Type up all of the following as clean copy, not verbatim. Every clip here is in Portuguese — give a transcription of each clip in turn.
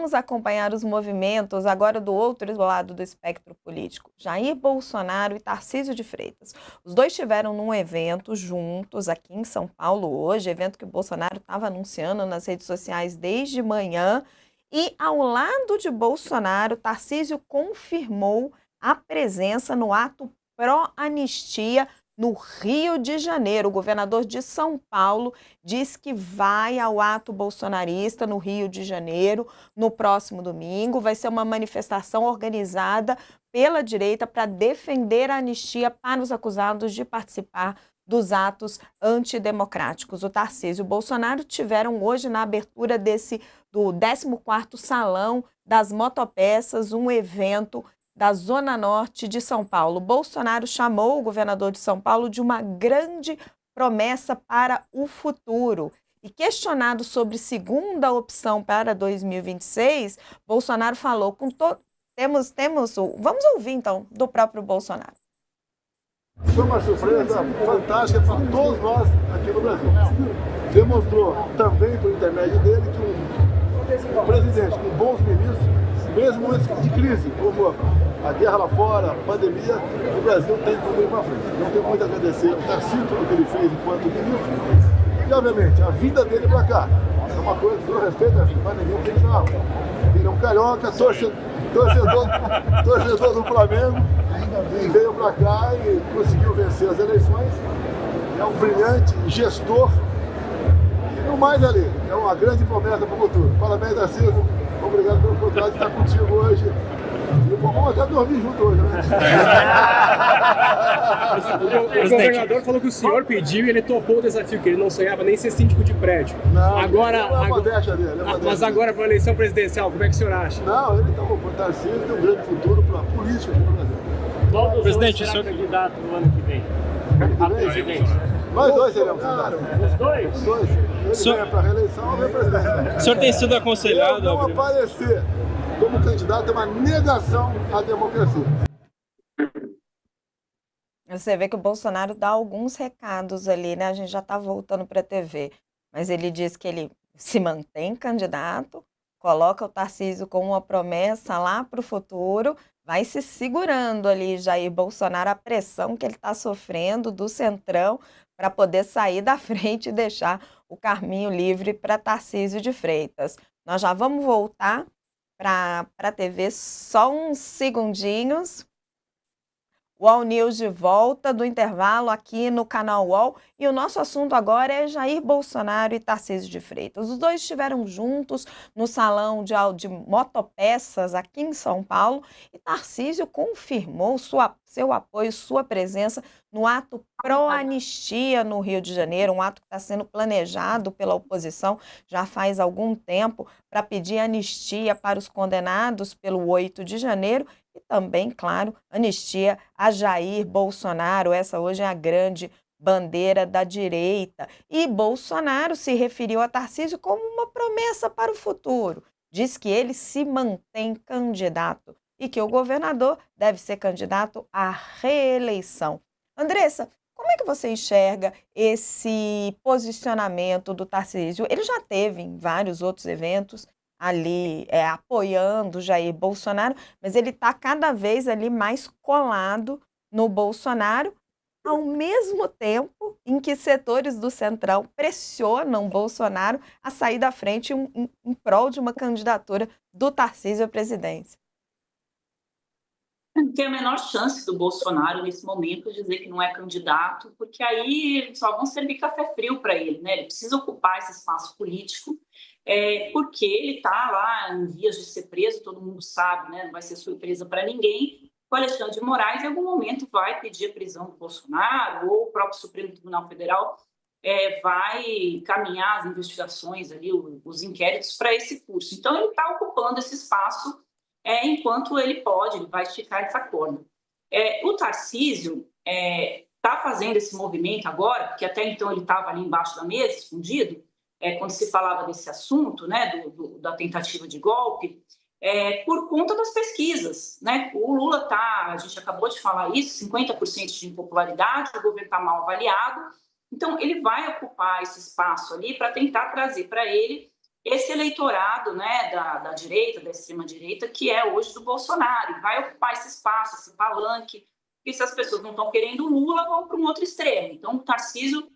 Vamos acompanhar os movimentos agora do outro lado do espectro político. Jair Bolsonaro e Tarcísio de Freitas. Os dois estiveram num evento juntos aqui em São Paulo hoje, evento que o Bolsonaro estava anunciando nas redes sociais desde manhã. E ao lado de Bolsonaro, Tarcísio confirmou a presença no ato pró-anistia no Rio de Janeiro. O governador de São Paulo diz que vai ao ato bolsonarista no Rio de Janeiro no próximo domingo. Vai ser uma manifestação organizada pela direita para defender a anistia para os acusados de participar dos atos antidemocráticos. O Tarcísio e o Bolsonaro tiveram hoje na abertura do 14º Salão das Motopeças, um evento da Zona Norte de São Paulo. Bolsonaro chamou o governador de São Paulo de uma grande promessa para o futuro. E questionado sobre segunda opção para 2026, Bolsonaro falou vamos ouvir então do próprio Bolsonaro. Foi uma surpresa fantástica para todos nós aqui no Brasil. Demonstrou também, por intermédio dele, que um presidente com bons ministros, mesmo antes de crise, como a guerra lá fora, a pandemia, o Brasil tem como ir para frente. Então, tenho muito a agradecer ao Tarcísio pelo que ele fez enquanto ministro. E, obviamente, a vinda dele para cá é uma coisa que eu respeito, mas ninguém tem carro. Ele é um carioca, torcedor do Flamengo, e veio para cá e conseguiu vencer as eleições. É um brilhante gestor. E no mais ali, é uma grande promessa para o futuro. Parabéns, Tarcísio. Obrigado pelo oportunidade de estar contigo hoje. E vamos até dormir junto hoje, né? O governador falou que o senhor pediu e ele topou o desafio, que ele não sonhava nem ser síndico de prédio. Não, agora, mas agora para a eleição presidencial, como é que o senhor acha? Não, ele está com o Tarcísio, tem um grande futuro para a política aqui no Brasil. Qual dos Presidente, dois será senhor... candidato no ano que vem? A presidente. Nós dois seremos candidatos. Os dois? Os dois. Ele vem para a reeleição, eu venho para a presidente. O senhor tem sido aconselhado... Não aparecer como candidato é uma negação à democracia. Você vê que o Bolsonaro dá alguns recados ali, né? A gente já está voltando para a TV, mas ele diz que ele se mantém candidato, coloca o Tarcísio como uma promessa lá para o futuro, vai se segurando ali, Jair Bolsonaro, a pressão que ele está sofrendo do Centrão para poder sair da frente e deixar o caminho livre para Tarcísio de Freitas. Nós já vamos voltar para a TV, só uns segundinhos. UOL News de volta do intervalo aqui no canal UOL. E o nosso assunto agora é Jair Bolsonaro e Tarcísio de Freitas. Os dois estiveram juntos no salão de motopeças aqui em São Paulo e Tarcísio confirmou seu apoio, sua presença no ato pró-anistia no Rio de Janeiro, um ato que está sendo planejado pela oposição já faz algum tempo para pedir anistia para os condenados pelo 8 de janeiro. E também, claro, anistia a Jair Bolsonaro. Essa hoje é a grande bandeira da direita. E Bolsonaro se referiu a Tarcísio como uma promessa para o futuro. Diz que ele se mantém candidato e que o governador deve ser candidato à reeleição. Andressa, como é que você enxerga esse posicionamento do Tarcísio? Ele já teve em vários outros eventos ali apoiando Jair Bolsonaro, mas ele está cada vez ali mais colado no Bolsonaro, ao mesmo tempo em que setores do Centrão pressionam Bolsonaro a sair da frente em prol de uma candidatura do Tarcísio à presidência. Não tem a menor chance do Bolsonaro, nesse momento, dizer que não é candidato, porque aí só vão servir café frio para ele, né? Ele precisa ocupar esse espaço político, porque ele está lá em vias de ser preso, todo mundo sabe, né? Não vai ser surpresa para ninguém. O Alexandre de Moraes, em algum momento, vai pedir a prisão do Bolsonaro, ou o próprio Supremo Tribunal Federal vai caminhar as investigações, ali, os inquéritos para esse curso. Então, ele está ocupando esse espaço enquanto ele pode, ele vai esticar essa corda. O Tarcísio está fazendo esse movimento agora, porque até então ele estava ali embaixo da mesa, escondido, quando se falava desse assunto, né, da tentativa de golpe, por conta das pesquisas, né? O Lula a gente acabou de falar isso, 50% de impopularidade, o governo está mal avaliado, então ele vai ocupar esse espaço ali para tentar trazer para ele esse eleitorado, né, da direita, da extrema-direita, que é hoje do Bolsonaro, e vai ocupar esse espaço, esse palanque, porque se as pessoas não estão querendo o Lula, vão para um outro extremo. Então, o Tarcísio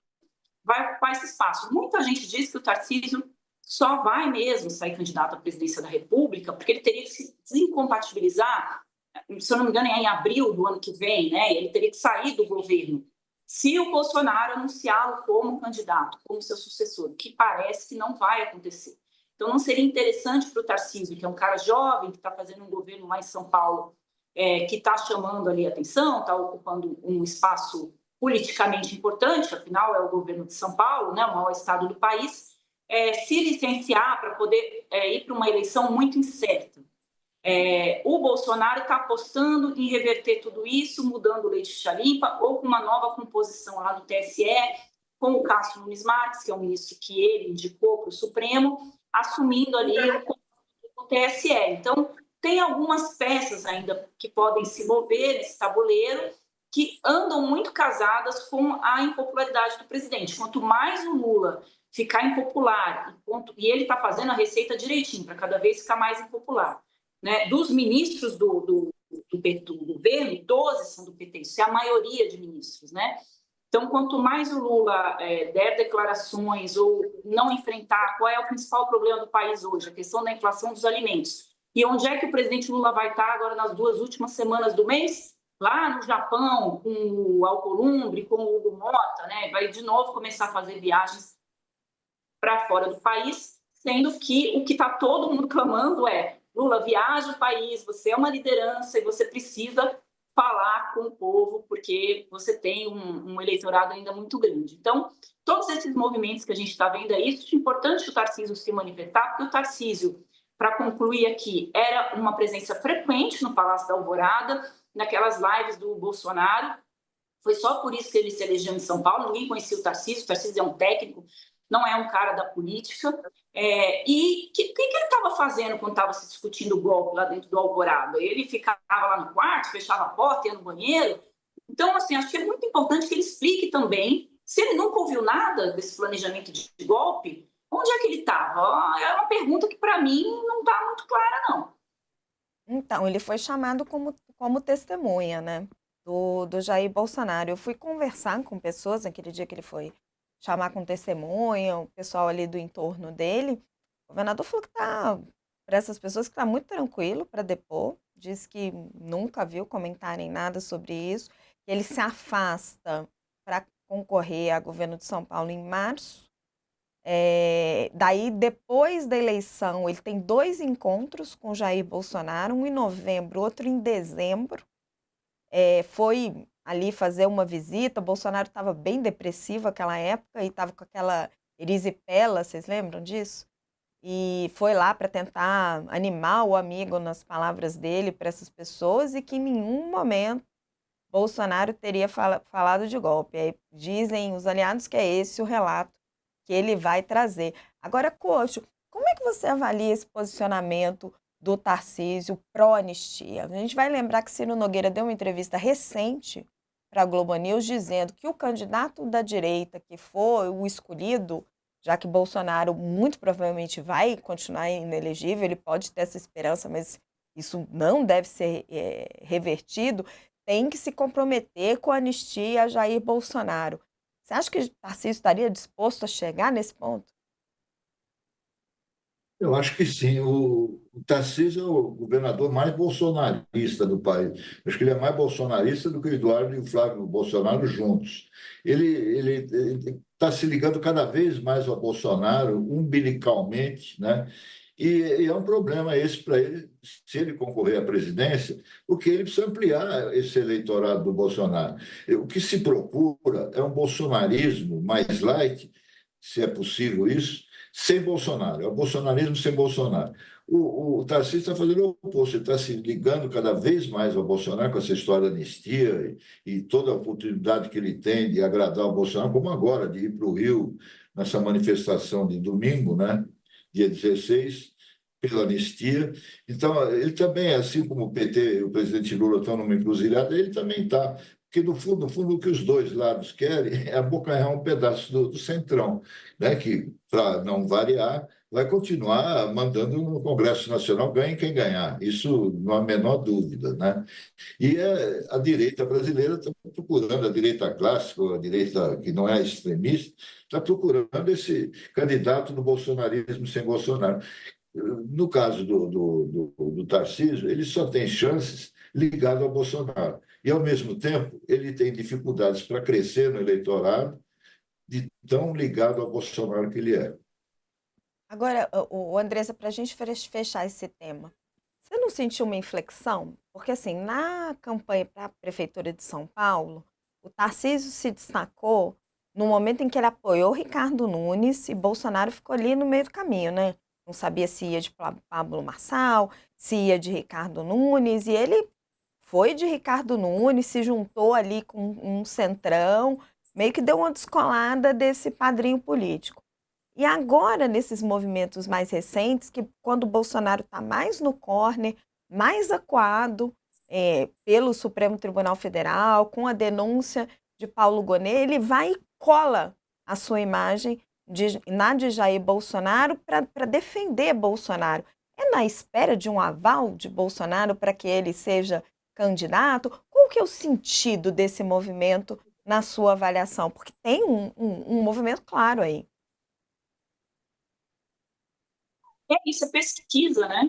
vai ocupar esse espaço. Muita gente diz que o Tarcísio só vai mesmo sair candidato à presidência da República, porque ele teria que se desincompatibilizar, se eu não me engano, é em abril do ano que vem, né? Ele teria que sair do governo se o Bolsonaro anunciá-lo como candidato, como seu sucessor, que parece que não vai acontecer. Então, não seria interessante para o Tarcísio, que é um cara jovem, que está fazendo um governo lá em São Paulo, que está chamando ali a atenção, está ocupando um espaço politicamente importante, afinal é o governo de São Paulo, né, o maior estado do país, se licenciar para poder ir para uma eleição muito incerta. O Bolsonaro está apostando em reverter tudo isso, mudando o leite de limpa, ou com uma nova composição lá do TSE, com o Cássio Nunes Marques, que é um ministro que ele indicou para o Supremo, assumindo ali o TSE. Então, tem algumas peças ainda que podem se mover nesse tabuleiro, que andam muito casadas com a impopularidade do presidente. Quanto mais o Lula ficar impopular, e ele está fazendo a receita direitinho, para cada vez ficar mais impopular, né? Dos ministros do governo, 12 são do PT, isso é a maioria de ministros, né? Então, quanto mais o Lula der declarações ou não enfrentar qual é o principal problema do país hoje, a questão da inflação dos alimentos, e onde é que o presidente Lula vai estar agora nas 2 últimas semanas do mês? Lá no Japão, com o Alcolumbre, com o Hugo Mota, né? Vai de novo começar a fazer viagens para fora do país, sendo que o que está todo mundo clamando é: Lula, viaja o país, você é uma liderança e você precisa falar com o povo, porque você tem um eleitorado ainda muito grande. Então, todos esses movimentos que a gente está vendo aí, isso é importante o Tarcísio se manifestar, porque o Tarcísio, para concluir aqui, era uma presença frequente no Palácio da Alvorada, naquelas lives do Bolsonaro. Foi só por isso que ele se elegeu em São Paulo, ninguém conhecia o Tarcísio é um técnico, não é um cara da política. E o que ele estava fazendo quando estava se discutindo o golpe lá dentro do Alvorada? Ele ficava lá no quarto, fechava a porta, ia no banheiro? Então, assim, acho que é muito importante que ele explique também, se ele nunca ouviu nada desse planejamento de golpe, onde é que ele estava? É uma pergunta que, para mim, não está muito clara, não. Então, ele foi chamado como testemunha, né, do Jair Bolsonaro. Eu fui conversar com pessoas naquele dia que ele foi chamar com testemunha, o pessoal ali do entorno dele. O governador falou que para essas pessoas que está muito tranquilo para depor, disse que nunca viu comentarem nada sobre isso, que ele se afasta para concorrer a governo de São Paulo em março. Daí, depois da eleição, ele tem 2 encontros com Jair Bolsonaro, um em novembro, outro em dezembro. Foi ali fazer uma visita. O Bolsonaro estava bem depressivo naquela época e estava com aquela erisipela, vocês lembram disso? E foi lá para tentar animar o amigo, nas palavras dele, para essas pessoas, e que em nenhum momento Bolsonaro teria falado de golpe. Aí dizem os aliados que é esse o relato que ele vai trazer. Agora, Coxo, como é que você avalia esse posicionamento do Tarcísio pró-anistia? A gente vai lembrar que Ciro Nogueira deu uma entrevista recente para a Globo News dizendo que o candidato da direita que for o escolhido, já que Bolsonaro muito provavelmente vai continuar inelegível, ele pode ter essa esperança, mas isso não deve ser revertido, tem que se comprometer com a anistia a Jair Bolsonaro. Você acha que o Tarcísio estaria disposto a chegar nesse ponto? Eu acho que sim. O Tarcísio é o governador mais bolsonarista do país. Eu acho que ele é mais bolsonarista do que o Eduardo e o Flávio Bolsonaro juntos. Ele está se ligando cada vez mais ao Bolsonaro, umbilicalmente, né? E é um problema esse para ele, se ele concorrer à presidência, porque ele precisa ampliar esse eleitorado do Bolsonaro. O que se procura é um bolsonarismo mais light, se é possível isso, sem Bolsonaro. É o bolsonarismo sem Bolsonaro. O Tarcísio está fazendo o oposto, ele está se ligando cada vez mais ao Bolsonaro com essa história da anistia e toda a oportunidade que ele tem de agradar o Bolsonaro, como agora, de ir para o Rio nessa manifestação de domingo, né? Dia 16, pela anistia. Então, ele também, assim como o PT e o presidente Lula estão numa encruzilhada, ele também está. Porque, no fundo, o que os dois lados querem é abocanhar um pedaço do centrão, né? Que, para não variar, vai continuar mandando no Congresso Nacional, ganhe quem ganhar. Isso não há a menor dúvida, né? E a direita brasileira está procurando, a direita clássica, ou a direita que não é extremista, está procurando esse candidato do bolsonarismo sem Bolsonaro. No caso do Tarcísio, ele só tem chances ligado ao Bolsonaro. E, ao mesmo tempo, ele tem dificuldades para crescer no eleitorado de tão ligado ao Bolsonaro que ele é. Agora, Andressa, para a gente fechar esse tema, você não sentiu uma inflexão? Porque, assim, na campanha para a Prefeitura de São Paulo, o Tarcísio se destacou no momento em que ele apoiou Ricardo Nunes e Bolsonaro ficou ali no meio do caminho, né? Não sabia se ia de Pablo Marçal, se ia de Ricardo Nunes, e ele foi de Ricardo Nunes, se juntou ali com um centrão, meio que deu uma descolada desse padrinho político. E agora, nesses movimentos mais recentes, que quando o Bolsonaro está mais no corner, mais acuado pelo Supremo Tribunal Federal, com a denúncia de Paulo Gonet, ele vai e cola a sua imagem na de Jair Bolsonaro para defender Bolsonaro. É na espera de um aval de Bolsonaro para que ele seja candidato? Qual que é o sentido desse movimento na sua avaliação? Porque tem um movimento claro aí. Isso é pesquisa, né?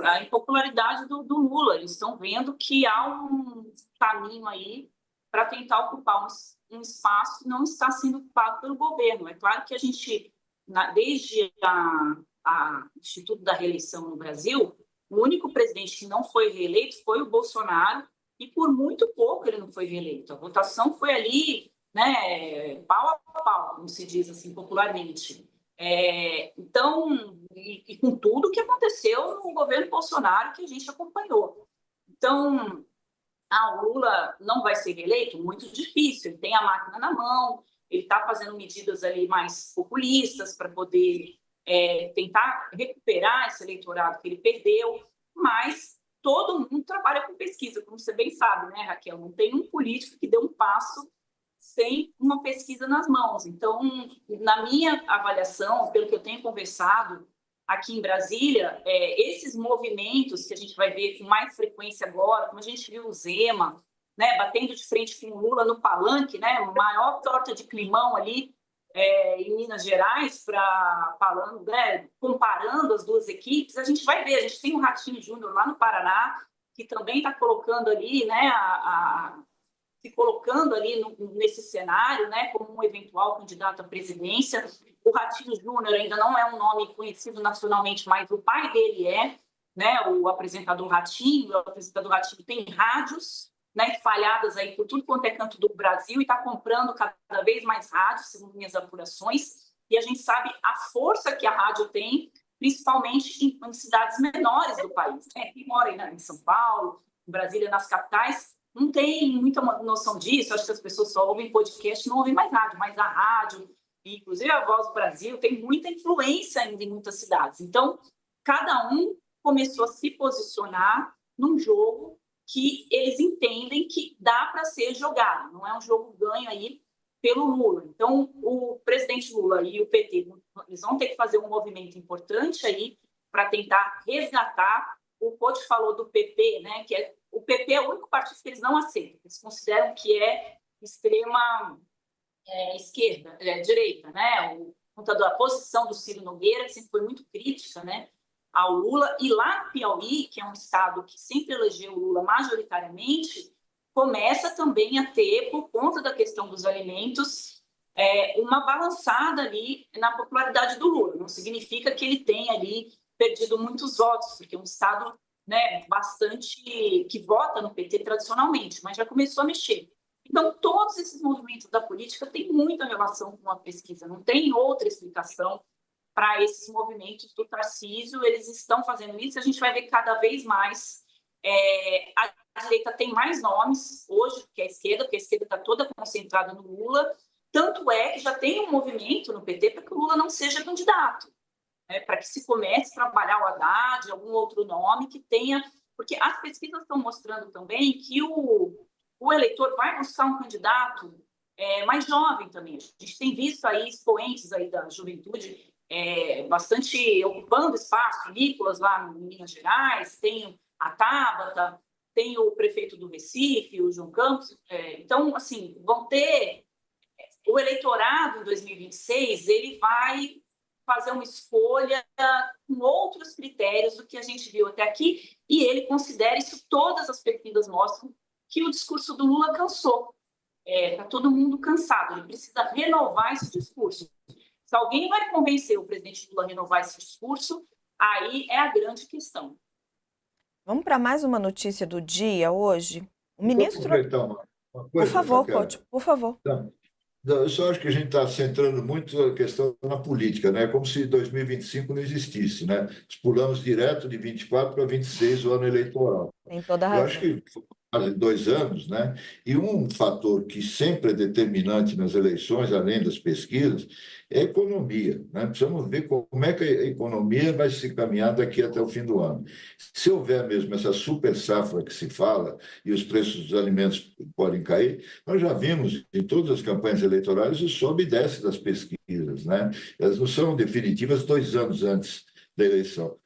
A impopularidade do Lula. Eles estão vendo que há um caminho aí para tentar ocupar um espaço que não está sendo ocupado pelo governo. É claro que a gente, desde o Instituto da Reeleição no Brasil, o único presidente que não foi reeleito foi o Bolsonaro, e por muito pouco ele não foi reeleito. A votação foi ali, né, pau a pau, como se diz assim popularmente. Então, e com tudo que aconteceu no governo Bolsonaro, que a gente acompanhou. Então, o Lula não vai ser reeleito? Muito difícil. Ele tem a máquina na mão, ele está fazendo medidas ali mais populistas para poder tentar recuperar esse eleitorado que ele perdeu, mas todo mundo trabalha com pesquisa, como você bem sabe, né, Raquel? Não tem um político que dê um passo sem uma pesquisa nas mãos. Então, na minha avaliação, pelo que eu tenho conversado aqui em Brasília, esses movimentos que a gente vai ver com mais frequência agora, como a gente viu o Zema, né, batendo de frente com o Lula no palanque, né, maior torta de climão ali em Minas Gerais, falando, né, comparando as duas equipes, a gente vai ver, a gente tem o Ratinho Júnior lá no Paraná, que também está colocando ali, né, se colocando ali nesse cenário, né, como um eventual candidato à presidência. O Ratinho Júnior ainda não é um nome conhecido nacionalmente, mas o pai dele né, o apresentador Ratinho. O apresentador Ratinho tem rádios, né, espalhadas aí por tudo quanto é canto do Brasil, e está comprando cada vez mais rádios, segundo minhas apurações, e a gente sabe a força que a rádio tem, principalmente em cidades menores do país, né? Quem mora aí, né, em São Paulo, em Brasília, nas capitais, não tem muita noção disso. Acho que as pessoas só ouvem podcast, não ouvem mais rádio, mas a rádio, inclusive a Voz do Brasil, tem muita influência ainda em muitas cidades. Então, cada um começou a se posicionar num jogo que eles entendem que dá para ser jogado, não é um jogo ganho aí pelo Lula. Então, o presidente Lula e o PT, eles vão ter que fazer um movimento importante aí para tentar resgatar. O Couto falou do PP, né, que o PP é o único partido que eles não aceitam, eles consideram que é extrema esquerda, direita, né, conta da posição do Ciro Nogueira, que sempre foi muito crítica, né, ao Lula, e lá no Piauí, que é um estado que sempre elegeu o Lula majoritariamente, começa também a ter, por conta da questão dos alimentos, uma balançada ali na popularidade do Lula. Não significa que ele tenha ali perdido muitos votos, porque é um estado, né, bastante que vota no PT tradicionalmente, mas já começou a mexer. Então, todos esses movimentos da política têm muita relação com a pesquisa, não tem outra explicação para esses movimentos do Tarcísio. Eles estão fazendo isso, a gente vai ver cada vez mais. A direita tem mais nomes hoje que a esquerda, porque a esquerda está toda concentrada no Lula, tanto é que já tem um movimento no PT para que o Lula não seja candidato, né, para que se comece a trabalhar o Haddad, algum outro nome que tenha, porque as pesquisas estão mostrando também que o eleitor vai buscar um candidato mais jovem também. A gente tem visto aí expoentes aí da juventude bastante ocupando espaço, Nicolas lá em Minas Gerais, tem a Tabata, tem o prefeito do Recife, o João Campos. Então, assim, vão ter... O eleitorado em 2026, ele vai fazer uma escolha com outros critérios do que a gente viu até aqui, e ele considera isso, todas as pesquisas mostram que o discurso do Lula cansou. Está todo mundo cansado, ele precisa renovar esse discurso. Se alguém vai convencer o presidente Lula a renovar esse discurso, aí é a grande questão. Vamos para mais uma notícia do dia hoje. O Vou ministro... completar uma Por coisa, favor, Raquel. Couto, por favor. Não, eu só acho que a gente está centrando muito a questão na política, né? Como se 2025 não existisse, né? Nós pulamos direto de 24 para 26, o ano eleitoral. Tem toda a Eu acho razão. que foi quase 2 anos, né? E um fator que sempre é determinante nas eleições, além das pesquisas, é a economia, né? Precisamos ver como é que a economia vai se caminhar daqui até o fim do ano. Se houver mesmo essa super safra que se fala e os preços dos alimentos podem cair, nós já vimos em todas as campanhas eleitorais o sobe e desce das pesquisas, né? Elas não são definitivas 2 anos antes da eleição.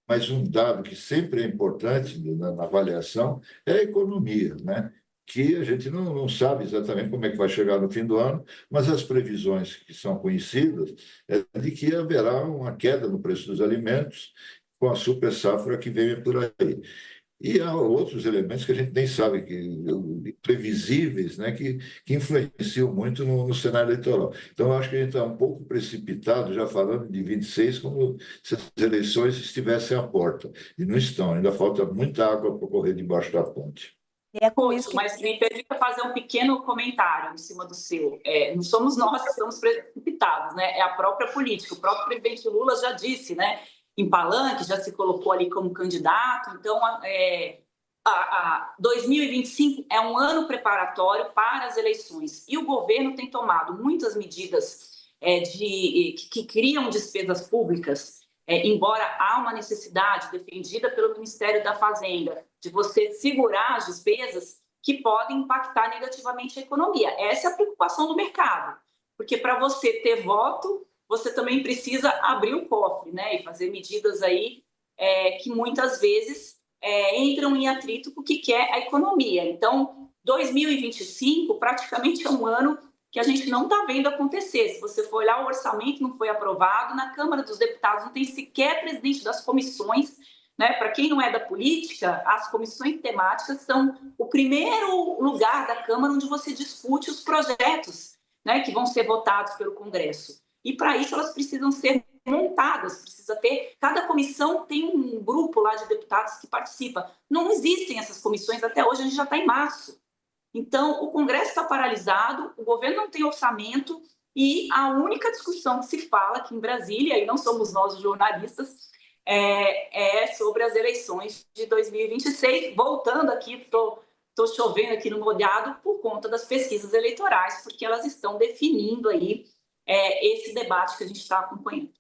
Mas um dado que sempre é importante na avaliação é a economia, né? Que a gente não sabe exatamente como é que vai chegar no fim do ano, mas as previsões que são conhecidas é de que haverá uma queda no preço dos alimentos com a super safra que vem por aí. E há outros elementos que a gente nem sabe, previsíveis, né, que influenciam muito no cenário eleitoral. Então, eu acho que a gente está um pouco precipitado, já falando de 26, como se as eleições estivessem à porta. E não estão, ainda falta muita água para correr debaixo da ponte. E é com isso que... Mas me permita fazer um pequeno comentário em cima do seu. Não somos nós que estamos precipitados, né? É a própria política. O próprio presidente Lula já disse, né? Em Palanque, já se colocou ali como candidato. Então, 2025 é um ano preparatório para as eleições. E o governo tem tomado muitas medidas que criam despesas públicas, embora há uma necessidade defendida pelo Ministério da Fazenda de você segurar as despesas que podem impactar negativamente a economia. Essa é a preocupação do mercado, porque para você ter voto, você também precisa abrir o cofre, né, e fazer medidas aí que muitas vezes entram em atrito com o que é a economia. Então, 2025 praticamente é um ano que a gente não está vendo acontecer. Se você for olhar, o orçamento não foi aprovado, na Câmara dos Deputados não tem sequer presidente das comissões, né? Para quem não é da política, as comissões temáticas são o primeiro lugar da Câmara onde você discute os projetos, né, que vão ser votados pelo Congresso. E para isso elas precisam ser montadas, precisa ter... Cada comissão tem um grupo lá de deputados que participa. Não existem essas comissões até hoje, a gente já está em março. Então, o Congresso está paralisado, o governo não tem orçamento e a única discussão que se fala aqui em Brasília, e não somos nós os jornalistas, é sobre as eleições de 2026. Voltando aqui, estou chovendo aqui no molhado por conta das pesquisas eleitorais, porque elas estão definindo aí esse debate que a gente está acompanhando.